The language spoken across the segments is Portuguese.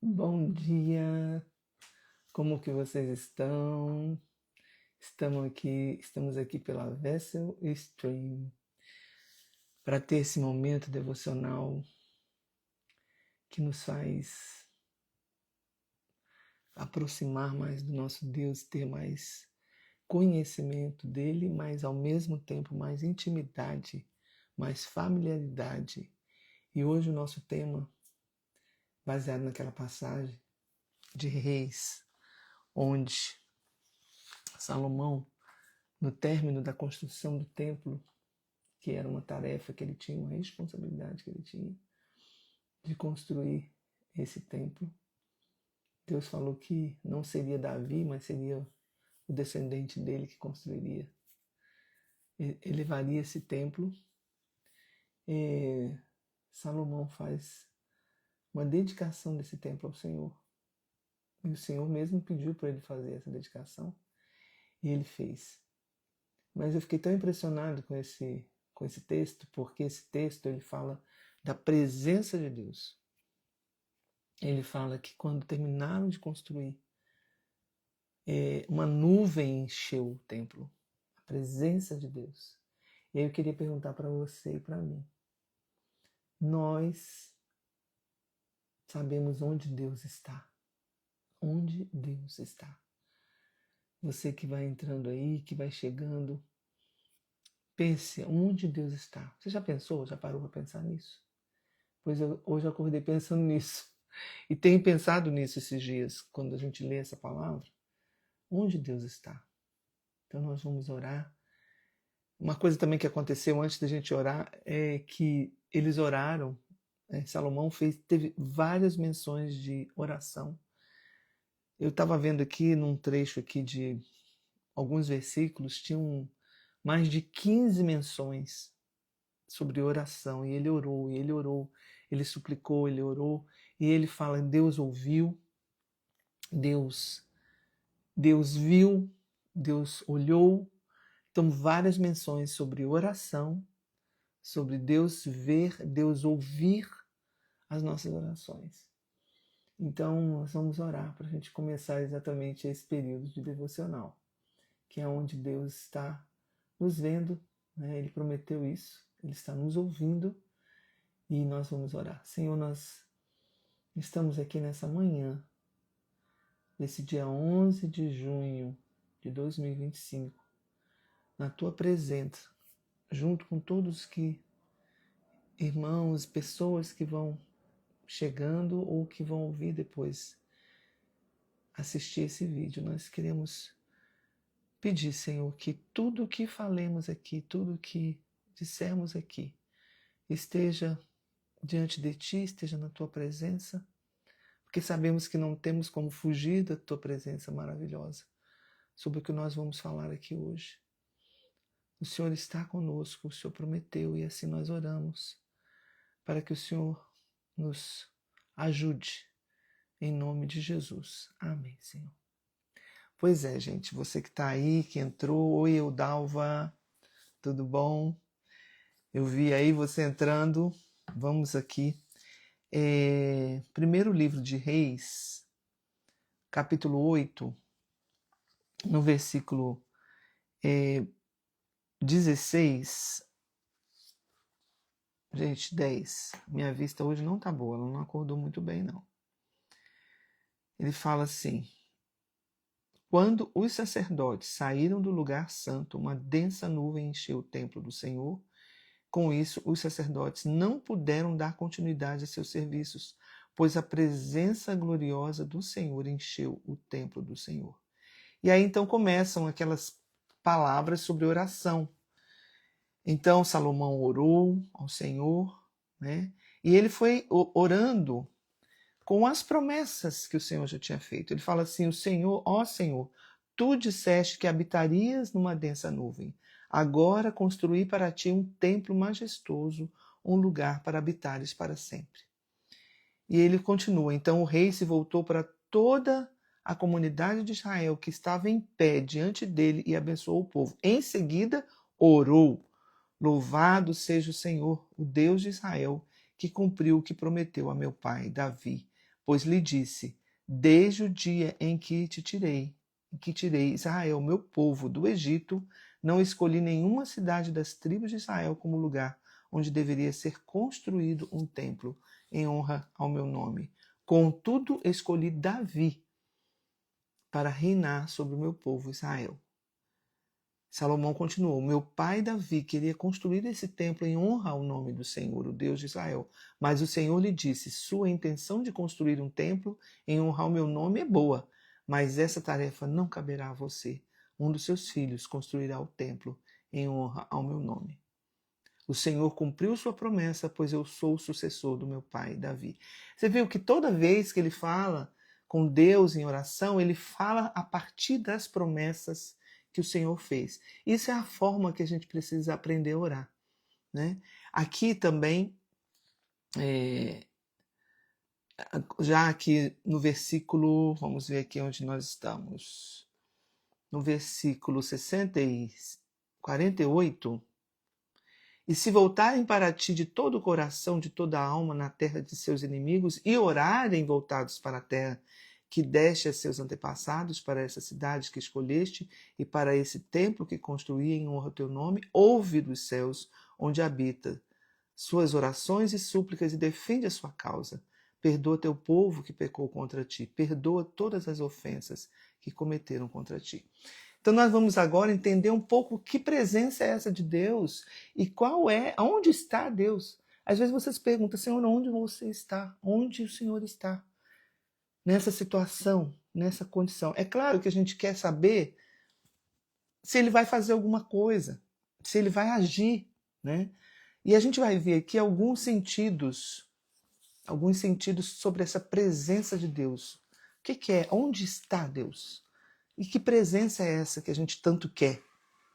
Bom dia, como que vocês estão? Estamos aqui pela Vessel Stream para ter esse momento devocional que nos faz aproximar mais do nosso Deus, ter mais conhecimento dele, mas ao mesmo tempo mais intimidade, mais familiaridade. E hoje o nosso tema, baseado naquela passagem de Reis, onde Salomão, no término da construção do templo, que era uma tarefa que ele tinha, uma responsabilidade que ele tinha de construir esse templo, Deus falou que não seria Davi, mas seria o descendente dele que construiria, elevaria esse templo. E Salomão faz uma dedicação desse templo ao Senhor. E o Senhor mesmo pediu para ele fazer essa dedicação, e ele fez. Mas eu fiquei tão impressionado com esse texto, porque esse texto ele fala da presença de Deus. Ele fala que quando terminaram de construir, uma nuvem encheu o templo, a presença de Deus. E aí eu queria perguntar para você e para mim, nós sabemos onde Deus está? Onde Deus está? Você que vai entrando aí, que vai chegando, pense onde Deus está. Você já pensou, já parou para pensar nisso? Pois eu hoje acordei pensando nisso. E tenho pensado nisso esses dias, quando a gente lê essa palavra. Onde Deus está? Então nós vamos orar. Uma coisa também que aconteceu antes da gente orar é que eles oraram. Salomão teve várias menções de oração. Eu estava vendo aqui num trecho aqui de alguns versículos, tinham mais de 15 menções sobre oração. E ele orou, ele suplicou, ele orou. E ele fala, Deus ouviu, Deus viu, Deus olhou. Então, várias menções sobre oração, sobre Deus ver, Deus ouvir as nossas orações. Então, nós vamos orar para a gente começar exatamente esse período de devocional, que é onde Deus está nos vendo, né? Ele prometeu isso, Ele está nos ouvindo e nós vamos orar. Senhor, nós estamos aqui nessa manhã, nesse dia 11 de junho de 2025, na Tua presença, junto com todos que, irmãos, pessoas que vão chegando ou que vão ouvir depois assistir esse vídeo. Nós queremos pedir, Senhor, que tudo o que falemos aqui, tudo o que dissermos aqui, esteja diante de Ti, esteja na Tua presença, porque sabemos que não temos como fugir da Tua presença maravilhosa sobre o que nós vamos falar aqui hoje. O Senhor está conosco, o Senhor prometeu, e assim nós oramos, para que o Senhor nos ajude, em nome de Jesus. Amém, Senhor. Pois é, gente, você que está aí, que entrou, oi, Eudalva, tudo bom? Eu vi aí você entrando, vamos aqui. Primeiro livro de Reis, capítulo 8, no versículo 16, gente, 10. Minha vista hoje não tá boa, ela não acordou muito bem, não. Ele fala assim: quando os sacerdotes saíram do lugar santo, uma densa nuvem encheu o templo do Senhor. Com isso, os sacerdotes não puderam dar continuidade a seus serviços, pois a presença gloriosa do Senhor encheu o templo do Senhor. E aí então começam aquelas palavras sobre oração. Então Salomão orou ao Senhor, né? E ele foi orando com as promessas que o Senhor já tinha feito. Ele fala assim: o Senhor, ó Senhor, tu disseste que habitarias numa densa nuvem. Agora construí para ti um templo majestoso, um lugar para habitares para sempre. E ele continua: então o rei se voltou para toda a comunidade de Israel que estava em pé diante dele e abençoou o povo. Em seguida, orou: louvado seja o Senhor, o Deus de Israel, que cumpriu o que prometeu a meu pai Davi, pois lhe disse: desde o dia em que tirei Israel, meu povo, do Egito, não escolhi nenhuma cidade das tribos de Israel como lugar onde deveria ser construído um templo em honra ao meu nome. Contudo, escolhi Davi para reinar sobre o meu povo Israel. Salomão continuou: meu pai Davi queria construir esse templo em honra ao nome do Senhor, o Deus de Israel. Mas o Senhor lhe disse: sua intenção de construir um templo em honra ao meu nome é boa, mas essa tarefa não caberá a você. Um dos seus filhos construirá o templo em honra ao meu nome. O Senhor cumpriu sua promessa, pois eu sou o sucessor do meu pai Davi. Você viu que toda vez que ele fala com Deus em oração, ele fala a partir das promessas que o Senhor fez. Isso é a forma que a gente precisa aprender a orar, né? Aqui também, já aqui no versículo, vamos ver aqui onde nós estamos, no versículo 48, e se voltarem para ti de todo o coração, de toda a alma na terra de seus inimigos, e orarem voltados para a terra que deste a seus antepassados, para essa cidade que escolheste, e para esse templo que construí em honra ao teu nome, ouve dos céus onde habita suas orações e súplicas e defende a sua causa. Perdoa teu povo que pecou contra ti, perdoa todas as ofensas que cometeram contra ti. Então nós vamos agora entender um pouco que presença é essa de Deus e onde está Deus. Às vezes você se pergunta: Senhor, onde você está? Onde o Senhor está? Nessa situação, nessa condição. É claro que a gente quer saber se ele vai fazer alguma coisa, se ele vai agir, né? E a gente vai ver aqui alguns sentidos sobre essa presença de Deus. O que é? Onde está Deus? E que presença é essa que a gente tanto quer,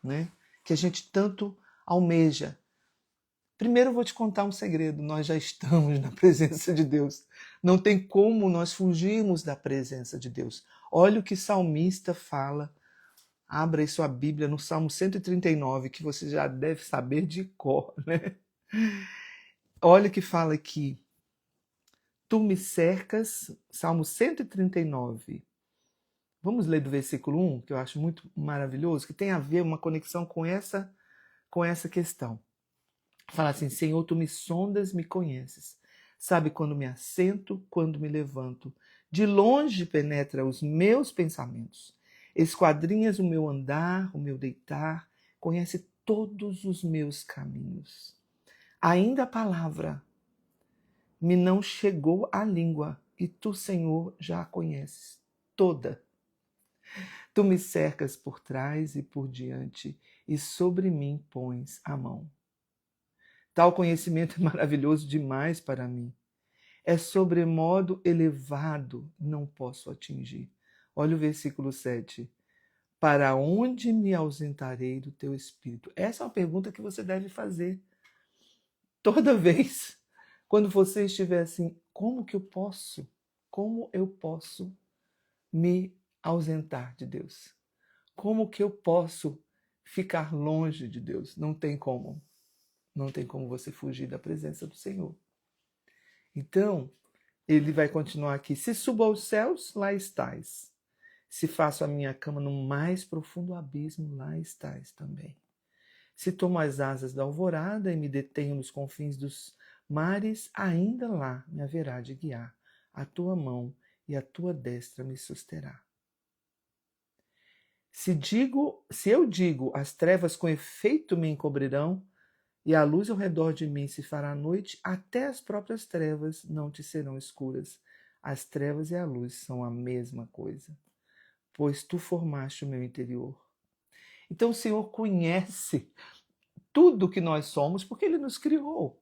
né? Que a gente tanto almeja? Primeiro eu vou te contar um segredo: nós já estamos na presença de Deus. Não tem como nós fugirmos da presença de Deus. Olha o que o salmista fala. Abra aí sua Bíblia no Salmo 139, que você já deve saber de cor, né? Olha o que fala aqui. Tu me cercas, Salmo 139. Vamos ler do versículo 1, que eu acho muito maravilhoso, que tem a ver uma conexão com essa questão. Fala assim: Senhor, tu me sondas, me conheces. Sabe quando me assento, quando me levanto. De longe penetra os meus pensamentos. Esquadrinhas o meu andar, o meu deitar. Conhece todos os meus caminhos. Ainda a palavra me não chegou à língua, e tu, Senhor, já a conheces toda. Tu me cercas por trás e por diante, e sobre mim pões a mão. Tal conhecimento é maravilhoso demais para mim. É sobremodo elevado, não posso atingir. Olha o versículo 7. Para onde me ausentarei do teu espírito? Essa é uma pergunta que você deve fazer toda vez. Quando você estiver assim: como eu posso me ausentar de Deus? Como que eu posso ficar longe de Deus? Não tem como. Não tem como você fugir da presença do Senhor. Então, ele vai continuar aqui: se subo aos céus, lá estás. Se faço a minha cama no mais profundo abismo, lá estás também. Se tomo as asas da alvorada e me detenho nos confins dos mares, ainda lá me haverá de guiar. A tua mão e a tua destra me susterá. Se eu digo, as trevas com efeito me encobrirão, e a luz ao redor de mim se fará noite, até as próprias trevas não te serão escuras. As trevas e a luz são a mesma coisa, pois tu formaste o meu interior. Então o Senhor conhece tudo que nós somos, porque Ele nos criou.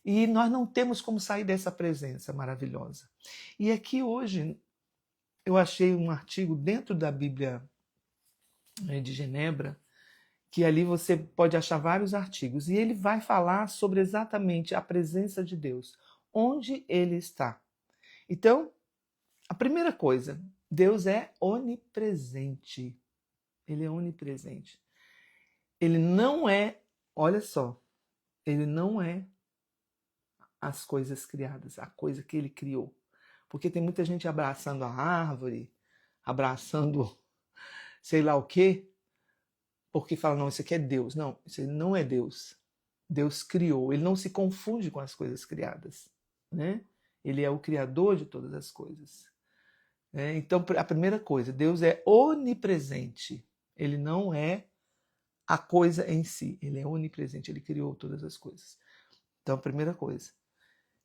E nós não temos como sair dessa presença maravilhosa. E aqui hoje eu achei um artigo dentro da Bíblia de Genebra, que ali você pode achar vários artigos, e ele vai falar sobre exatamente a presença de Deus, onde Ele está. Então, a primeira coisa, Deus é onipresente. Ele é onipresente. Ele não é, olha só, Ele não é as coisas criadas, a coisa que Ele criou. Porque tem muita gente abraçando a árvore, abraçando sei lá o quê, porque fala, não, isso aqui é Deus. Não, isso não é Deus. Deus criou, ele não se confunde com as coisas criadas, né? Ele é o criador de todas as coisas. Então, a primeira coisa, Deus é onipresente. Ele não é a coisa em si, ele é onipresente, ele criou todas as coisas. Então, a primeira coisa.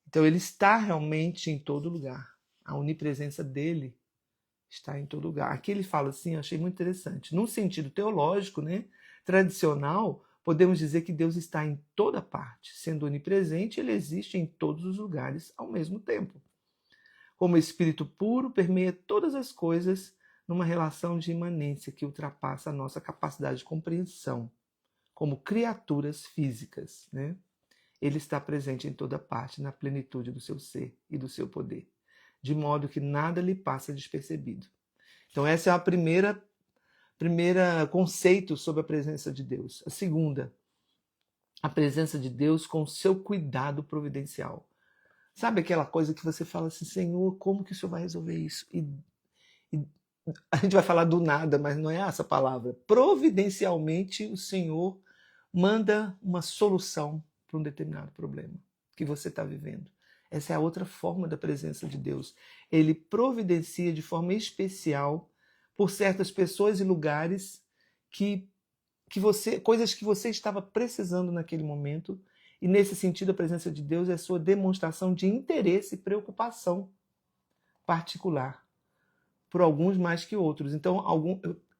Então, ele está realmente em todo lugar. A onipresença dele está em todo lugar. Aqui ele fala assim, eu achei muito interessante. Num sentido teológico, né, tradicional, podemos dizer que Deus está em toda parte. Sendo onipresente, ele existe em todos os lugares ao mesmo tempo. Como espírito puro, permeia todas as coisas numa relação de imanência que ultrapassa a nossa capacidade de compreensão, como criaturas físicas, né? Ele está presente em toda parte, na plenitude do seu ser e do seu poder, de modo que nada lhe passa despercebido. Então, essa é a primeira conceito sobre a presença de Deus. A segunda, a presença de Deus com o seu cuidado providencial. Sabe aquela coisa que você fala assim, Senhor, como que o Senhor vai resolver isso? E a gente vai falar do nada, mas não é essa palavra. Providencialmente, o Senhor manda uma solução para um determinado problema que você está vivendo. Essa é a outra forma da presença de Deus. Ele providencia de forma especial por certas pessoas e lugares coisas que você estava precisando naquele momento. E nesse sentido, a presença de Deus é a sua demonstração de interesse e preocupação particular, por alguns mais que outros. Então,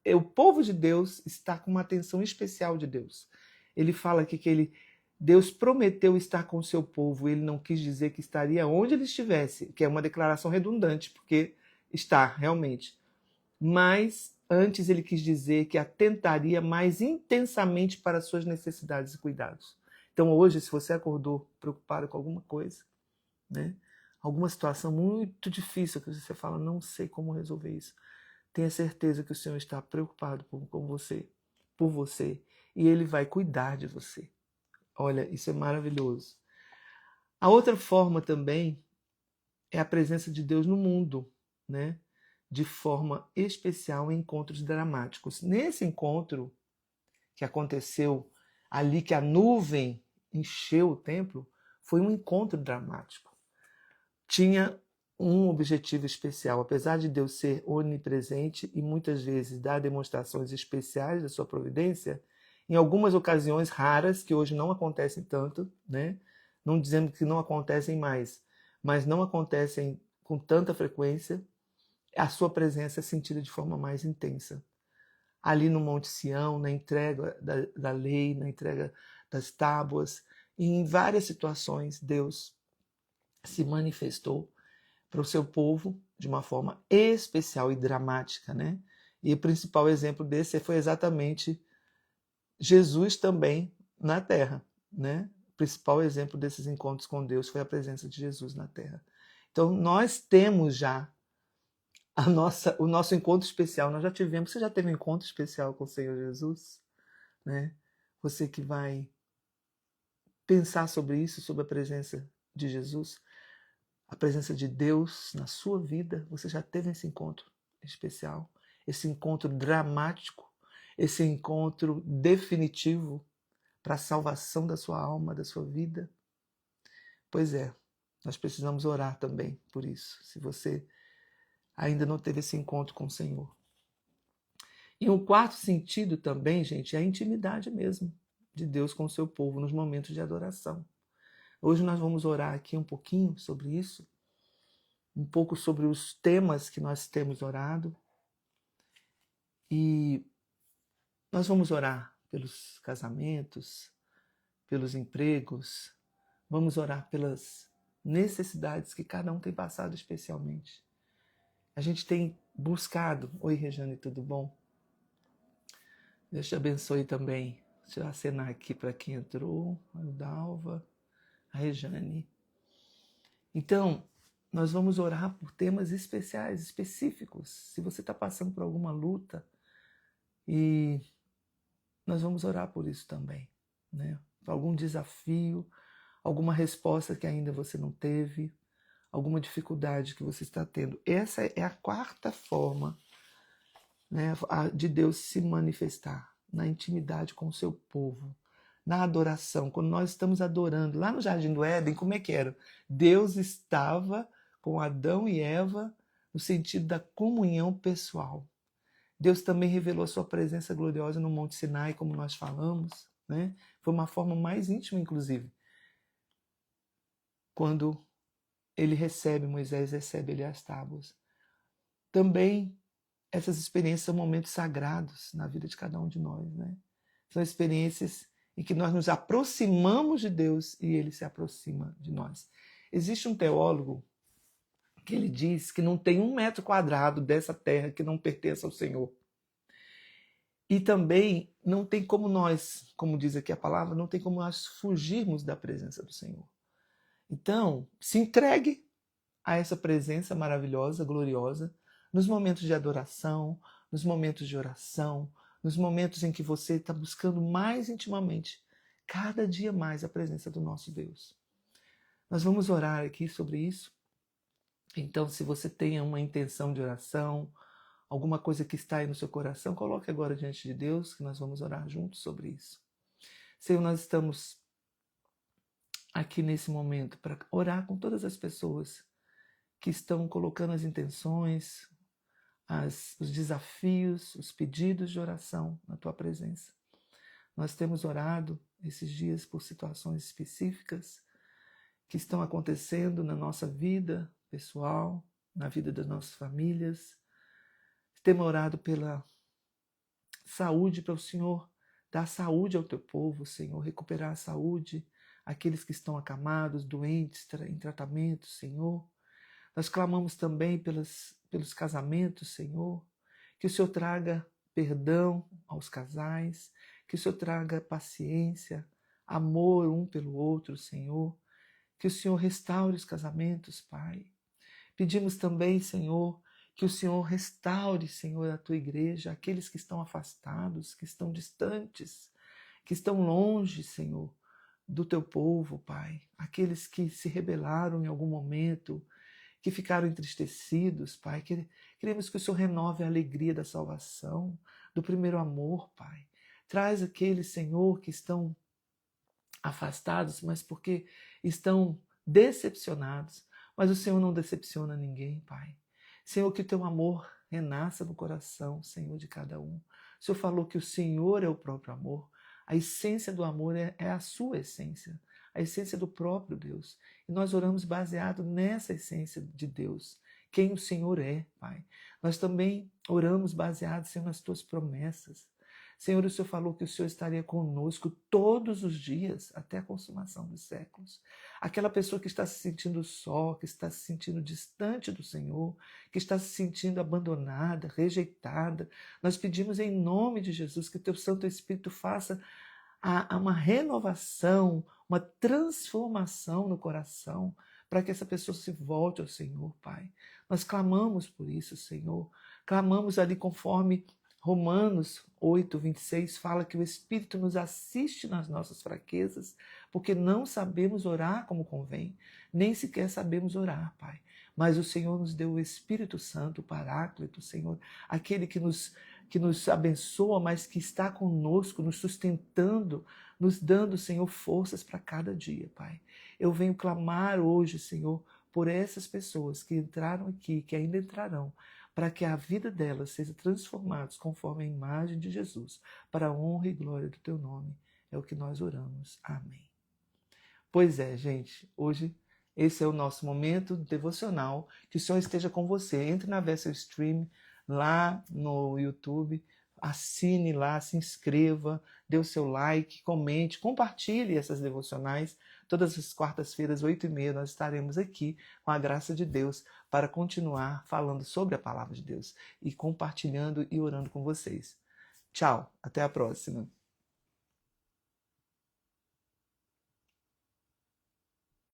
o povo de Deus está com uma atenção especial de Deus. Ele fala aqui que Deus prometeu estar com o seu povo, ele não quis dizer que estaria onde ele estivesse, que é uma declaração redundante, porque está, realmente. Mas antes ele quis dizer que atentaria mais intensamente para as suas necessidades e cuidados. Então hoje, se você acordou preocupado com alguma coisa, né? Alguma situação muito difícil que você fala, não sei como resolver isso, tenha certeza que o Senhor está preocupado com você, por você, e Ele vai cuidar de você. Olha, isso é maravilhoso. A outra forma também é a presença de Deus no mundo, né? De forma especial em encontros dramáticos. Nesse encontro que aconteceu ali, que a nuvem encheu o templo, foi um encontro dramático. Tinha um objetivo especial. Apesar de Deus ser onipresente e muitas vezes dar demonstrações especiais da sua providência, em algumas ocasiões raras, que hoje não acontecem tanto, né? Não dizendo que não acontecem mais, mas não acontecem com tanta frequência, a sua presença é sentida de forma mais intensa. Ali no Monte Sião, na entrega da lei, na entrega das tábuas, e em várias situações Deus se manifestou para o seu povo de uma forma especial e dramática, né? E o principal exemplo desse foi exatamente Jesus também na Terra, né? O principal exemplo desses encontros com Deus foi a presença de Jesus na Terra. Então nós temos já o nosso encontro especial. Nós já tivemos. Você já teve um encontro especial com o Senhor Jesus, né? Você que vai pensar sobre isso, sobre a presença de Jesus, a presença de Deus na sua vida, você já teve esse encontro especial, esse encontro dramático, esse encontro definitivo para a salvação da sua alma, da sua vida? Pois é, nós precisamos orar também por isso, se você ainda não teve esse encontro com o Senhor. E um quarto sentido também, gente, é a intimidade mesmo de Deus com o seu povo nos momentos de adoração. Hoje nós vamos orar aqui um pouquinho sobre isso, um pouco sobre os temas que nós temos orado. E nós vamos orar pelos casamentos, pelos empregos, vamos orar pelas necessidades que cada um tem passado especialmente. A gente tem buscado. Oi, Rejane, tudo bom? Deus te abençoe também. Deixa eu acenar aqui para quem entrou. A Dalva, a Rejane. Então, nós vamos orar por temas especiais, específicos. Se você está passando por alguma luta, e nós vamos orar por isso também, né? Por algum desafio, alguma resposta que ainda você não teve, alguma dificuldade que você está tendo. Essa é a quarta forma, né, de Deus se manifestar, na intimidade com o seu povo, na adoração. Quando nós estamos adorando, lá no Jardim do Éden, como é que era? Deus estava com Adão e Eva no sentido da comunhão pessoal. Deus também revelou a sua presença gloriosa no Monte Sinai, como nós falamos, né? Foi uma forma mais íntima, inclusive. Quando Moisés recebe ele as tábuas. Também essas experiências são momentos sagrados na vida de cada um de nós, né? São experiências em que nós nos aproximamos de Deus e Ele se aproxima de nós. Existe um teólogo que ele diz que não tem 1 m² dessa terra que não pertence ao Senhor. E também não tem como nós, como diz aqui a palavra, não tem como nós fugirmos da presença do Senhor. Então, se entregue a essa presença maravilhosa, gloriosa, nos momentos de adoração, nos momentos de oração, nos momentos em que você está buscando mais intimamente, cada dia mais, a presença do nosso Deus. Nós vamos orar aqui sobre isso. Então, se você tem uma intenção de oração, alguma coisa que está aí no seu coração, coloque agora diante de Deus, que nós vamos orar juntos sobre isso. Senhor, nós estamos aqui nesse momento para orar com todas as pessoas que estão colocando as intenções, os desafios, os pedidos de oração na Tua presença. Nós temos orado esses dias por situações específicas que estão acontecendo na nossa vida pessoal, na vida das nossas famílias. Temos orado pela saúde, para o Senhor dar saúde ao Teu povo, Senhor, recuperar a saúde, aqueles que estão acamados, doentes, em tratamento, Senhor. Nós clamamos também pelos casamentos, Senhor, que o Senhor traga perdão aos casais, que o Senhor traga paciência, amor um pelo outro, Senhor, que o Senhor restaure os casamentos, Pai. Pedimos também, Senhor, que o Senhor restaure, Senhor, a Tua igreja, aqueles que estão afastados, que estão distantes, que estão longe, Senhor, do Teu povo, Pai. Aqueles que se rebelaram em algum momento, que ficaram entristecidos, Pai. Queremos que o Senhor renove a alegria da salvação, do primeiro amor, Pai. Traz aqueles, Senhor, que estão afastados, mas porque estão decepcionados. Mas o Senhor não decepciona ninguém, Pai. Senhor, que o Teu amor renasça no coração, Senhor, de cada um. O Senhor falou que o Senhor é o próprio amor. A essência do amor é a sua essência, a essência do próprio Deus. E nós oramos baseado nessa essência de Deus, quem o Senhor é, Pai. Nós também oramos baseado, Senhor, nas Tuas promessas. Senhor, o Senhor falou que o Senhor estaria conosco todos os dias, até a consumação dos séculos. Aquela pessoa que está se sentindo só, que está se sentindo distante do Senhor, que está se sentindo abandonada, rejeitada, nós pedimos em nome de Jesus que o Teu Santo Espírito faça uma renovação, uma transformação no coração, para que essa pessoa se volte ao Senhor, Pai. Nós clamamos por isso, Senhor. Clamamos ali conforme Romanos 8:26 fala que o Espírito nos assiste nas nossas fraquezas, porque não sabemos orar como convém, nem sequer sabemos orar, Pai. Mas o Senhor nos deu o Espírito Santo, o Paráclito, Senhor, aquele que nos abençoa, mas que está conosco, nos sustentando, nos dando, Senhor, forças para cada dia, Pai. Eu venho clamar hoje, Senhor, por essas pessoas que entraram aqui, que ainda entrarão, para que a vida delas seja transformada conforme a imagem de Jesus, para a honra e glória do Teu nome. É o que nós oramos. Amém. Pois é, gente, hoje esse é o nosso momento devocional. Que o Senhor esteja com você. Entre na Vessel Stream, lá no YouTube, assine lá, se inscreva, dê o seu like, comente, compartilhe essas devocionais. Todas as quartas-feiras, 8h30, nós estaremos aqui, com a graça de Deus, para continuar falando sobre a palavra de Deus e compartilhando e orando com vocês. Tchau, até a próxima.